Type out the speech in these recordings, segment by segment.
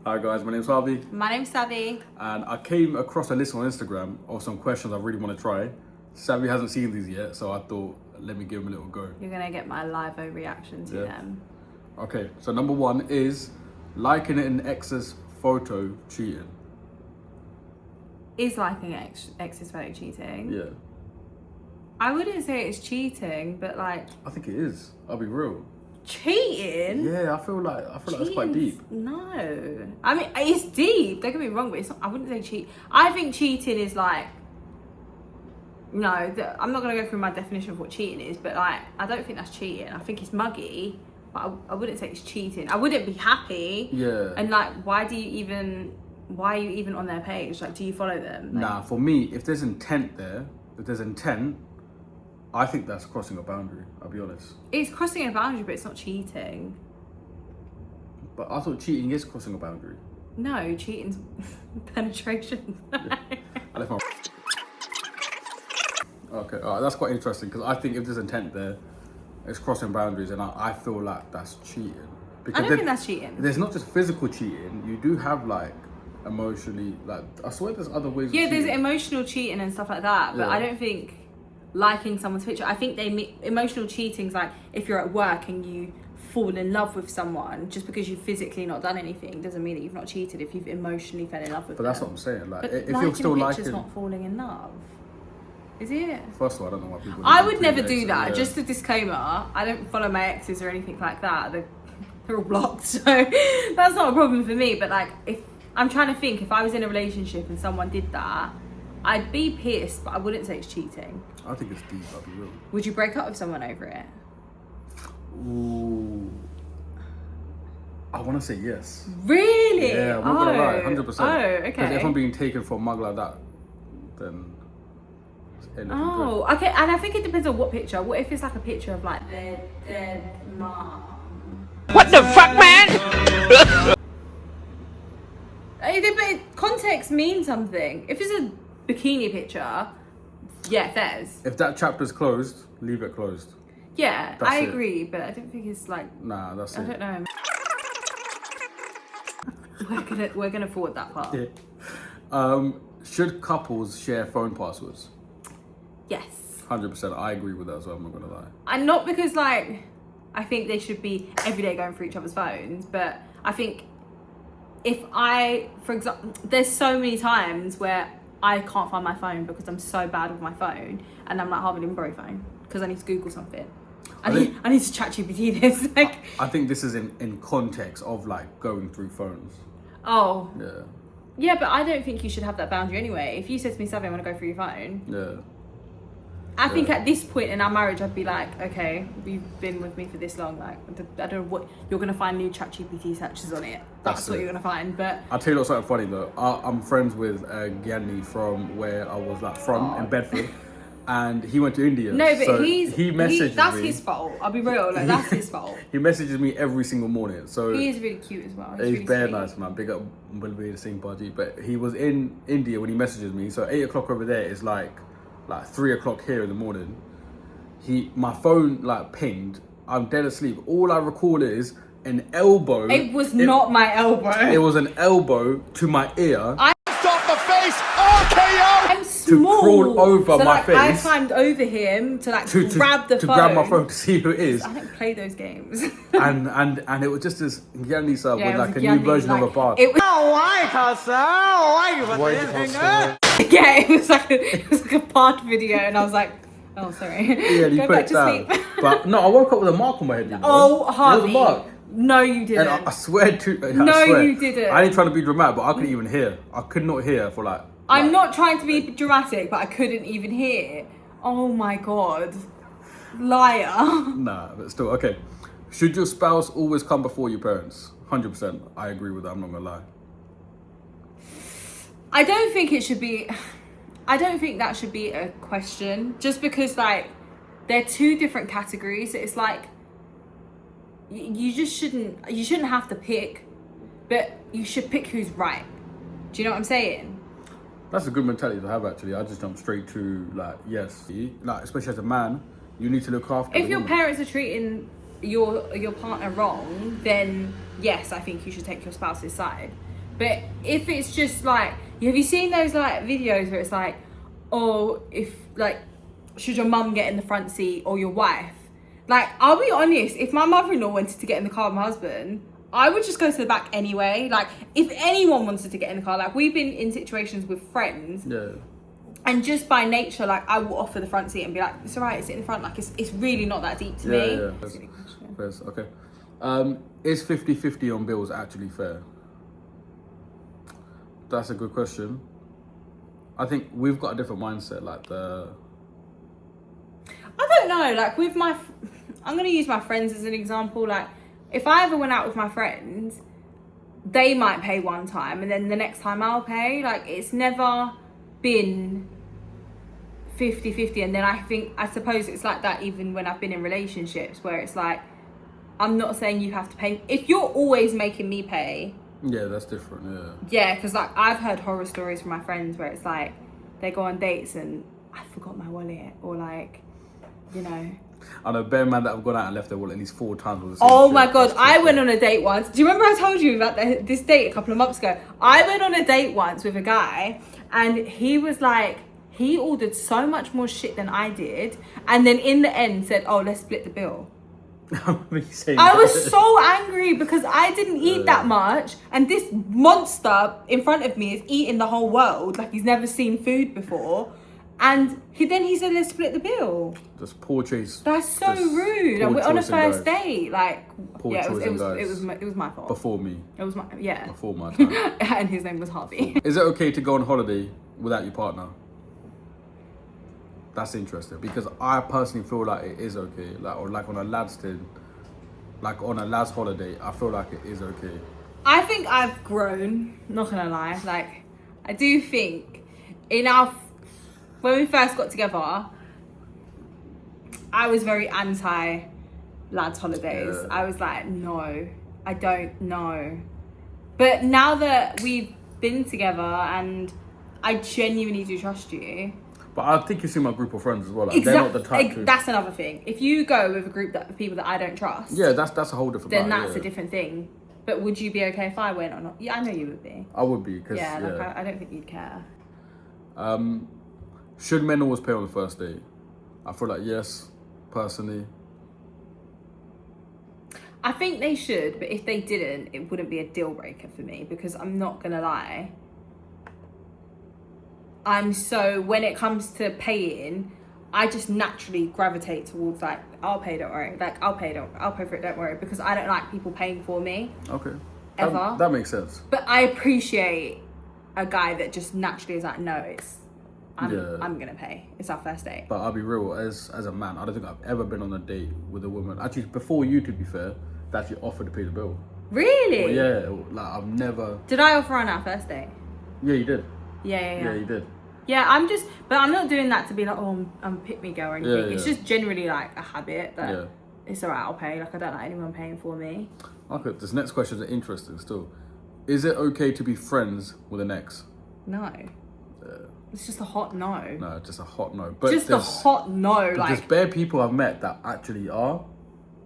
Hi guys, my name's Harvey, My name's Savvy. and I came across a list on Instagram of some questions I really want to try. Savvy hasn't seen these yet, so I thought, let me give him a little go. You're gonna get my live reaction to them. Okay, so number one is liking an ex's photo cheating. Is liking ex's photo cheating? Yeah, I wouldn't say it's cheating, but like I think it is. I'll be real. cheating. Yeah, I feel like that's quite deep. No, I mean it's deep. Don't get me wrong, but it's not, I wouldn't say cheat. I think cheating is like no. I'm not gonna go through my definition of what cheating is, but like I don't think that's cheating. I think it's muggy, but I wouldn't say it's cheating. I wouldn't be happy. Yeah. And like, why are you even on their page? Like, do you follow them? Like, Nah, for me, if there's intent there, I think that's crossing a boundary. I'll be honest. it's crossing a boundary, but it's not cheating. But I thought cheating is crossing a boundary. No, cheating's penetration. I left my. Okay, alright, that's quite interesting because I think if there's intent there, it's crossing boundaries, and I feel like that's cheating. I don't think that's cheating. There's not just physical cheating. You do have like emotionally, like I swear there's other ways. Yeah, of there's cheating. emotional cheating and stuff like that, but Yeah. I don't think liking someone's picture. I think emotional cheating's like if you're at work and you fall in love with someone, just because you've physically not done anything doesn't mean that you've not cheated if you've emotionally fell in love with But them. that's what I'm saying. Like, But if liking you're still a picture's liking, not falling in love, is it? first of all, I don't know why people. I do would that never to do exes, that. yeah. Just a disclaimer, I don't follow my exes or anything like that. They're all blocked, so that's not a problem for me. But like, if I'm trying to think, if I was in a relationship and someone did that, I'd be pissed, but I wouldn't say it's cheating. I think it's deep. I'll be real. Would you break up with someone over it? Ooh. I want to say yes. Really? Yeah, I'm not gonna lie, 100%. Oh, okay. Because if I'm being taken for a mug like that, then it's anything Oh, okay. And I think it depends on what picture. What if it's like a picture of like their dead mom? What the fuck, man? But context means something. If it's a bikini picture, yeah, fairs. good. If that chapter's closed, leave it closed. Yeah, That's I it. agree, but I don't think it's like Nah, that's I it. don't know. we're gonna forward that part. Yeah. Should couples share phone passwords? Yes, 100%. I agree with that as well. I'm not gonna lie. and not because like I think they should be every day going through each other's phones, but I think if for example, there's so many times where I can't find my phone because I'm so bad with my phone, and I'm like, Harvey, let me borrow your phone because I need to Google something. I need to chat GPT this. Like, I think this is in context of like going through phones. oh, Yeah. yeah, but I don't think you should have that boundary anyway. If you said to me, Savvy, I want to go through your phone, Yeah. I think at this point in our marriage, I'd be like, okay, you've been with me for this long. Like, I don't know what you're gonna find new ChatGPT searches on it. That's That's what it. you're gonna find. But I'll tell you what's something funny though. I'm friends with Gyanni from where I was in Bedford, and he went to India. no, but so he messages that's me. his fault. I'll be real. Like, that's his fault. He messages me every single morning. So He is really cute as well. he's really very sweet. nice, man. Big up Bulbir Singh Baji. But he was in India when he messages me. So 8 o'clock over there is like 3 o'clock here in the morning. My phone like pinged. I'm dead asleep. All I recall is an elbow. It was not my elbow. It was an elbow to my ear. Stop the face! RKO! I'm small. crawl over so, my like, I face. climbed over him to like to grab the to phone. grab my phone to see who it is. I don't play those games. and it was just this Gyanni sub Yeah, with it like was a new Gyanni, version of like, a bar. It was, yeah, it was like a part video, and I was like, oh, sorry. Yeah, you Go put back it to down. sleep. But no, I woke up with a mark on my head. You know? Oh, There was Harvey. a mark. No, you didn't. And I swear to No, I swear, you didn't. I ain't trying to be dramatic, but I couldn't even hear. I could not hear for like. I'm not trying to be dramatic, but I couldn't even hear. Oh my god. Liar. Nah, but still, okay. Should your spouse always come before your parents? 100%. I agree with that. I'm not gonna lie. I don't think it should be. I don't think that should be a question. Just because, like, they're two different categories. It's like you just shouldn't. You shouldn't have to pick, but you should pick who's right. Do you know what I'm saying? That's a good mentality to have. Actually, I just jump straight to like yes, like especially as a man, you need to look after. If the your woman. parents are treating your partner wrong, then yes, I think you should take your spouse's side. But if it's just like, have you seen those like videos where it's like, oh, if like, should your mum get in the front seat or your wife? Like, I'll be honest, if my mother-in-law wanted to get in the car with my husband, I would just go to the back anyway. Like, if anyone wanted to get in the car, like, we've been in situations with friends. Yeah. And just by nature, like, I will offer the front seat and be like, it's all right, sit in the front. Like, it's really not that deep to me. Yeah. Yes, okay. Is 50-50 on bills actually fair? That's a good question. I think we've got a different mindset. Like I don't know. Like with I'm gonna use my friends as an example. Like if I ever went out with my friends, they might pay one time, and then the next time I'll pay. Like it's never been 50-50. And then I suppose it's like that even when I've been in relationships where it's like, I'm not saying you have to pay. If you're always making me pay. Yeah, that's different, yeah. Yeah, because like I've heard horror stories from my friends where it's like they go on dates and I forgot my wallet, or like, you know. I know bare man that have gone out and left their wallet at least 4 times with the same Oh shit. my god, That's I too went far. on a date once. Do you remember I told you about this date a couple of months ago? I went on a date once with a guy and he was like, he ordered so much more shit than I did, and then in the end said, oh, let's split the bill. I was so angry because I didn't eat that much, and this monster in front of me is eating the whole world like he's never seen food before, and he said let's split the bill. Just poor choice. That's so rude. And we're on a first date. Like, Poor yeah, choice it in guys. was my fault. Before me. It was my Before my time. and his name was Harvey. Is it okay to go on holiday without your partner? That's interesting because I personally feel like it is okay. Like, or like on a lad's thing, like on a lad's holiday, I feel like it is okay. I think I've grown, not gonna lie. Like, I do think when we first got together, I was very anti lads holidays. Yeah. I was like, no, I don't know. But now that we've been together and I genuinely do trust you. But I think you see my group of friends as well. Like, they're not the type to... That's another thing. If you go with a group of people that I don't trust, Yeah, that's a whole different then matter, that's a different thing. But would you be okay if I went or not? Yeah, I know you would be. I would be, because... Yeah, like I don't think you'd care. Should men always pay on the first date? I feel like yes, personally. I think they should, but if they didn't, it wouldn't be a deal breaker for me, because I'm not gonna lie. When it comes to paying, I just naturally gravitate towards like, I'll pay, don't worry. Like, I'll pay for it, don't worry, because I don't like people paying for me. Okay. Ever. That makes sense. But I appreciate a guy that just naturally is like, no, I'm gonna pay. It's our first date. But I'll be real, as a man, I don't think I've ever been on a date with a woman. Actually, before you, to be fair, that actually offered to pay the bill. Really? Well, yeah, like I've never... Did I offer on our first date? Yeah, you did. Yeah, you did. Yeah, but I'm not doing that to be like, oh, I'm a pick me girl or anything. Yeah, it's yeah. just generally like a habit that Yeah. it's alright, I'll pay. Like, I don't like anyone paying for me. Okay, this next question is interesting still. Is it okay to be friends with an ex? No. It's just a hot no. No, just a hot no. But Just a hot no. But there's Like, bare people I've met that actually are.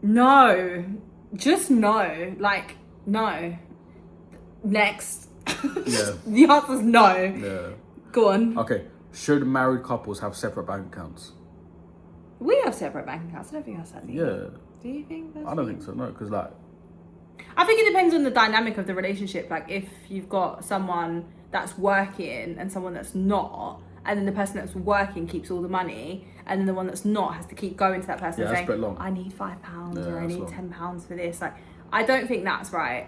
no. Just no. Like, no. Next. Yeah. The answer's no. Yeah. Go on. Okay, should married couples have separate bank accounts? We have separate bank accounts. I don't think that's that legal. Yeah. Do you think that's I don't think so, no, because like... I think it depends on the dynamic of the relationship. Like, if you've got someone that's working and someone that's not, and then the person that's working keeps all the money, and then the one that's not has to keep going to that person Yeah, and that's saying, a bit long. I need £5 Yeah, or I that's need long. £10 for this. Like, I don't think that's right.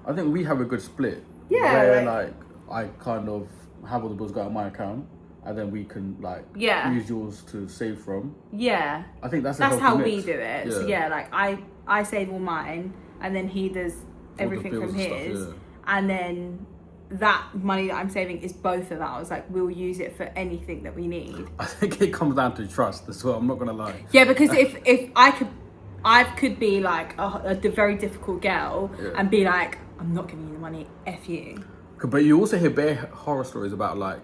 I think we have a good split. Yeah, Where, like- I kind of have all the bills go out of my account, and then we can, like, Yeah. use yours to save from. Yeah. I think that's a That's healthy how we mix. do it. So yeah, like I save all mine, and then he does everything bills from and stuff, his, yeah. and then that money that I'm saving is both of ours. Like, we'll use it for anything that we need. I think it comes down to trust as well, I'm not going to lie. Yeah, because if I could be like a very difficult girl and be like, I'm not giving you the money, F you. But you also hear bare horror stories about, like,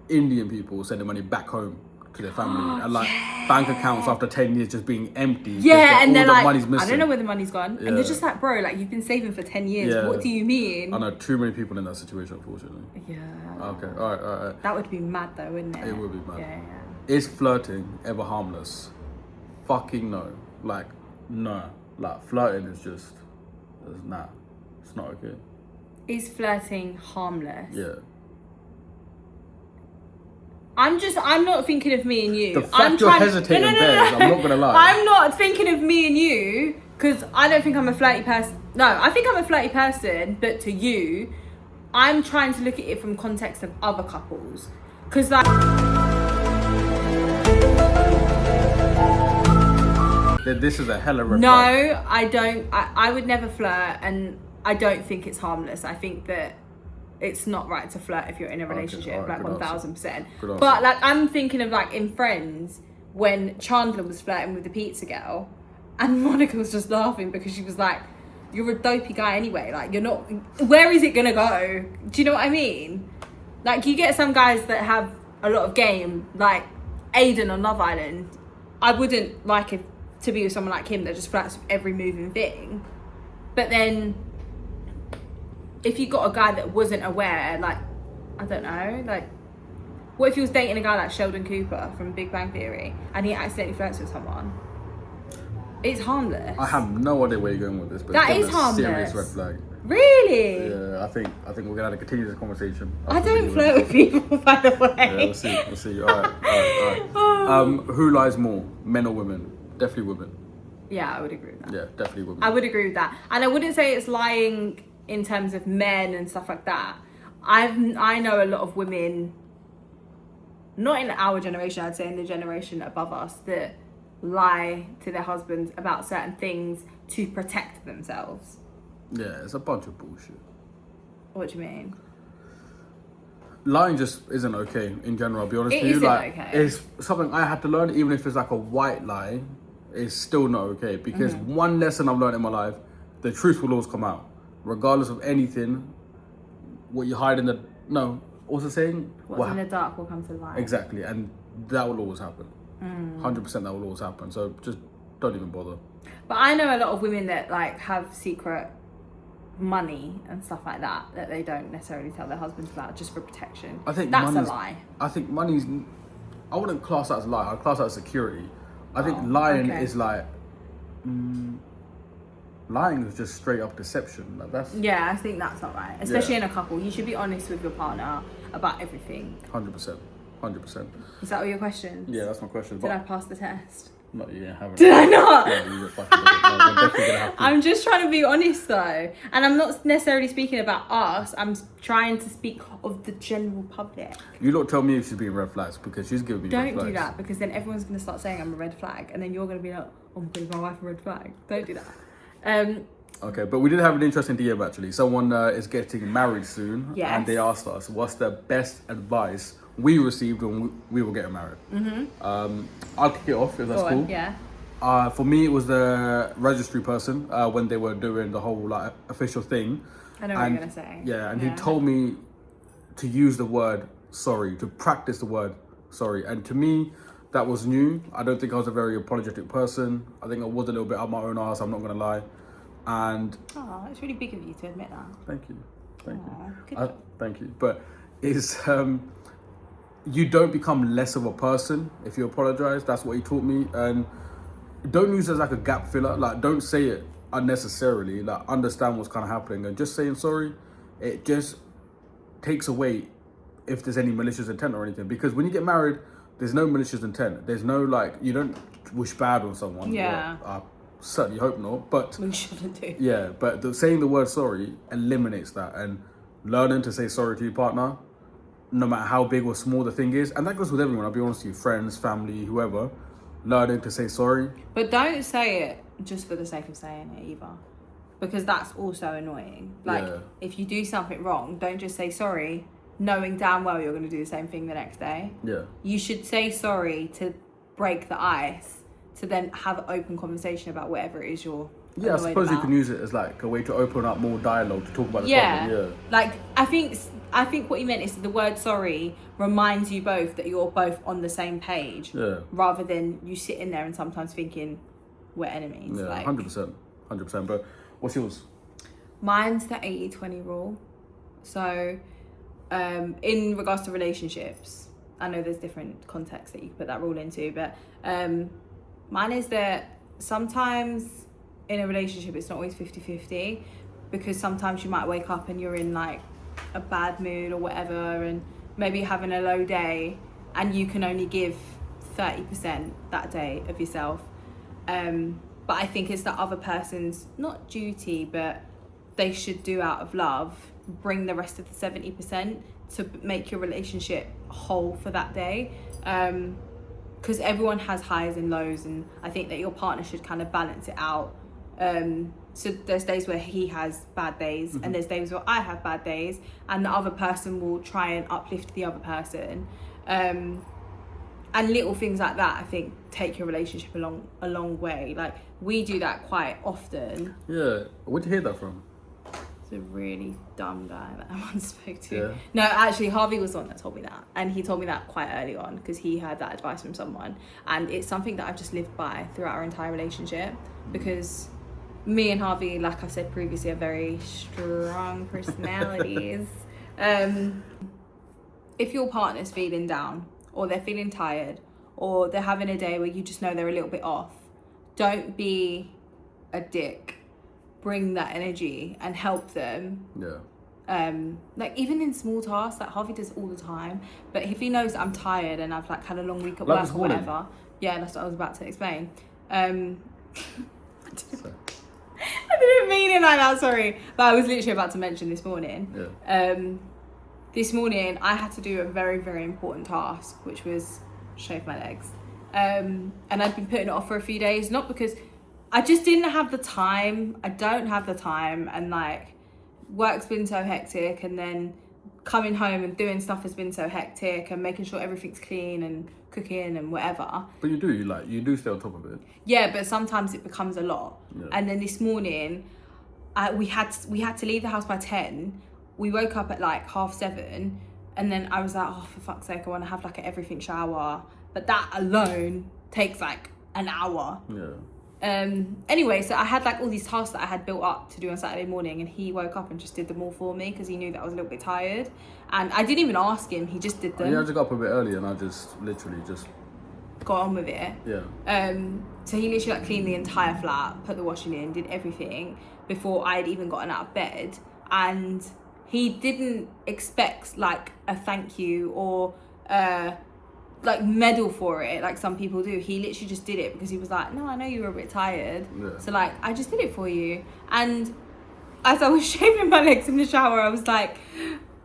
Indian people sending money back home to their family, and like bank accounts after 10 years just being empty. Yeah, and all they're the like, money's I missing. don't know where the money's gone. Yeah. And they're just like, bro, like you've been saving for 10 years. Yeah. What do you mean? I know too many people in that situation, unfortunately. Yeah. Okay, all right. That would be mad though, wouldn't it? It would be mad. Yeah. Is flirting ever harmless? Fucking no. Like, no. Like, flirting is just, nah. It's not okay. Is flirting harmless? Yeah. I'm not thinking of me and you. The fact you're hesitating there, I'm not gonna lie. I'm not thinking of me and you because I don't think I'm a flirty person. No, I think I'm a flirty person, but to you, I'm trying to look at it from context of other couples. Because like... This is a hella red flag. No, I don't. I would never flirt, and I don't think it's harmless. I think that it's not right to flirt if you're in a relationship, alright, like good answer. 1000%. Good answer. But like, I'm thinking of like in Friends when Chandler was flirting with the pizza girl, and Monica was just laughing because she was like, "You're a dopey guy anyway. Like, you're not. Where is it gonna go? Do you know what I mean? Like, you get some guys that have a lot of game, like Aiden on Love Island. I wouldn't like it to be with someone like him that just flirts with every moving thing. But then, if you got a guy that wasn't aware, like, I don't know, like, what if he was dating a guy like Sheldon Cooper from Big Bang Theory and he accidentally flirts with someone? It's harmless. I have no idea where you're going with this, but That it's is a serious harmless. red flag. Really? Yeah, I think we're gonna have to continue this conversation. I don't flirt with people, by the way. Yeah, we'll see. All right. Who lies more, men or women? Definitely women. Yeah, I would agree with that. Yeah, definitely women. I would agree with that. And I wouldn't say it's lying in terms of men and stuff like that. I know a lot of women, not in our generation, I'd say in the generation above us, that lie to their husbands about certain things to protect themselves. Yeah, it's a bunch of bullshit. What do you mean? Lying just isn't okay in general. I'll be honest It with you. isn't Like, okay. it's something I had to learn, even if it's like a white lie. It's still not okay because Mm-hmm. one lesson I've learned in my life: the truth will always come out, regardless of anything. What you hide in the what's the saying? What's in the dark will come to light. Exactly, and that will always happen. Mm. 100% that will always happen. So just don't even bother. But I know a lot of women that like have secret money and stuff like that they don't necessarily tell their husbands about just for protection. I think that's a money's- lie. I think money's. I wouldn't class that as a lie. I'd class that as security. I think lying okay. is like. Lying is just straight up deception. Like that's Yeah, I think that's not right. Especially in a couple. You should be honest with your partner about everything. 100%. 100%. Is that all your questions? Yeah, that's my question. Did I But pass the test? no, you haven't. Did I not? No, you fucking didn't. No, we're definitely gonna have to. I'm just trying to be honest though. And I'm not necessarily speaking about us. I'm trying to speak of the general public. You lot tell me if she's being red flags because she's giving me red Don't flags. do that because then everyone's going to start saying I'm a red flag. And then you're going to be like, oh my god, is my wife a red flag? Don't do that. Okay, but we did have an interesting DM actually. Someone is getting married soon, Yes. and they asked us what's the best advice we received when we were getting married. I'll kick it off if that's Go cool. on, yeah. For me, it was the registry person when they were doing the whole like official thing. I know what you're going to say. Yeah, and he told me to use the word sorry, to practice the word sorry. And to me, that was new. I don't think I was a very apologetic person. I think I was a little bit up my own arse, I'm not going to lie. And Oh, it's really big of you to admit that. thank you. Aw, good. Thank you. But it's you don't become less of a person if you apologize. That's what he taught me. And don't use it as like a gap filler. Like, don't say it unnecessarily. Like, understand what's kind of happening. And just saying sorry, it just takes away if there's any malicious intent or anything. Because when you get married, there's no malicious intent. There's no like, you don't wish bad on someone. Yeah. I certainly hope not. But We shouldn't do. yeah, but saying the word sorry eliminates that, and learning to say sorry to your partner, no matter how big or small the thing is, and that goes with everyone. I'll be honest with you, friends, family, whoever. Learning to say sorry. But don't say it just for the sake of saying it either. Because that's also annoying. Like, Yeah. if you do something wrong, don't just say sorry, knowing damn well you're going to do the same thing the next day. Yeah, You should say sorry to break the ice, to then have an open conversation about whatever it is you're yeah. I annoyed suppose you about. can use it as like a way to open up more dialogue to talk about the Yeah. problem. Like, I think I think what he meant is the word sorry reminds you both that you're both on the same page. Yeah. Rather than you sitting there and sometimes thinking we're enemies. Yeah, like, 100%. 100%. But what's yours? Mine's the 80-20 rule. So, in regards to relationships, I know there's different contexts that you can put that rule into, but mine is that sometimes in a relationship it's not always 50-50, because sometimes you might wake up and you're in like a bad mood or whatever, and maybe you're having a low day and you can only give 30% that day of yourself. But I think it's the other person's not duty, but they should do out of love, bring the rest of the 70% to make your relationship whole for that day. Because everyone has highs and lows, and I think that your partner should kind of balance it out. So there's days where he has bad days, and there's days where I have bad days, and the other person will try and uplift the other person. And little things like that, I think, take your relationship a long way. Like, we do that quite often. Yeah. Where'd you hear that from? It's a really dumb guy that I once spoke to. Yeah. No, actually, Harvey was the one that told me that. And he told me that quite early on because he heard that advice from someone. And it's something that I've just lived by throughout our entire relationship. Because me and Harvey, like I said previously, are very strong personalities. If your partner's feeling down, or they're feeling tired, or they're having a day where you just know they're a little bit off, don't be a dick. Bring that energy and help them. Yeah. Like, even in small tasks, like Harvey does all the time, but if he knows that I'm tired and I've like had a long week at Like work this or morning? whatever, yeah, that's what I was about to explain. So, I didn't mean it like that, sorry, but I was literally about to mention this morning. yeah. This morning I had to do a very, very important task, which was shave my legs. And I'd been putting it off for a few days, not because I just didn't have the time. I don't have the time, and like, work's been so hectic, and then coming home and doing stuff has been so hectic, and making sure everything's clean and cooking and whatever. But you do stay on top of it. Yeah, but sometimes it becomes a lot. Yeah. And then this morning, we had to leave the house by 10. We woke up at like 7:30, and then I was like, oh, for fuck's sake, I want to have like an everything shower. But that alone takes like an hour. Yeah. Anyway, so I had like all these tasks that I had built up to do on Saturday morning, and he woke up and just did them all for me because he knew that I was a little bit tired. And I didn't even ask him, he just did them. Yeah, I just got up a bit early and I just literally just... Got on with it. Yeah. So he literally like cleaned the entire flat, put the washing in, did everything before I had even gotten out of bed. And he didn't expect like a thank you or like medal for it like some people do. He literally just did it because he was like, no, I know you were a bit tired, so like I just did it for you. And as I was shaving my legs in the shower, I was like,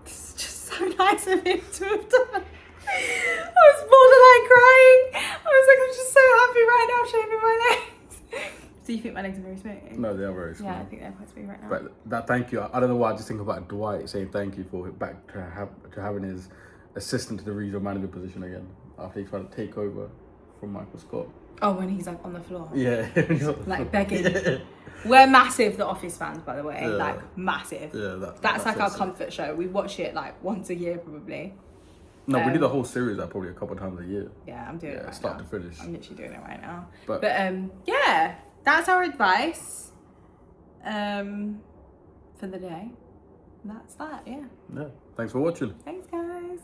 this is just so nice of him to have done. I was borderline crying. I was like, I'm just so happy right now shaving my legs. Do you think my legs are very smooth? No, they are very smooth. Yeah, I think they're quite smooth right now. But that thank you, I don't know why I just think about Dwight saying thank you for back to having his assistant to the regional manager position again after he tried to take over from Michael Scott. Oh, when he's like on the floor. Yeah. Like begging. Yeah. We're massive The Office fans, by the way. Yeah. Like, massive. Yeah, that's like our it. comfort show. We watch it like once a year probably. No, we do the whole series like probably a couple of times a year. Yeah, I'm doing it right start now. to finish. I'm literally doing it right now. But yeah, that's our advice for the day. That's that, yeah. Yeah. Thanks for watching. Thanks, guys.